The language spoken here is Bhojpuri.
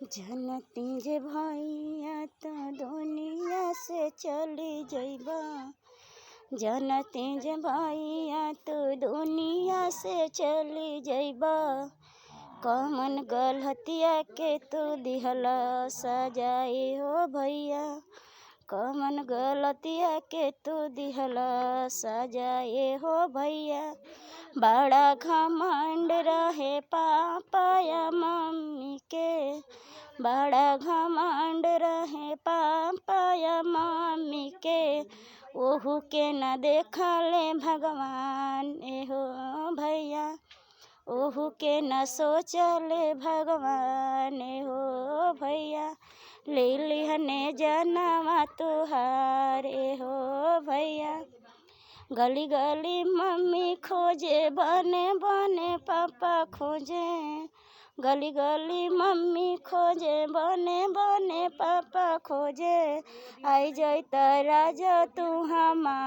जनती जे भैया तो दुनिया से चली जइबा। जनती जे भैया तो दुनिया से चली जइबा। कमन गलतिया के तू दिहला सजाए हो भैया। कमन गलतिया के तू दिहला सजाए हो भैया। बड़ा घमंड रहे पापा या मम्मी के। बड़ा घमंड रहे पापा या मम्मी के। ओहू के न देखले भगवान एहो भैया। ओहू के न सोचले भगवान हो भैया। ले लिहने जनवा तुहार हो भैया। गली गली मम्मी खोजे बने बने पापा खोजे। गली गली मम्मी खोजे बने बने पापा खोजे। आई जैत राजा तू हमार।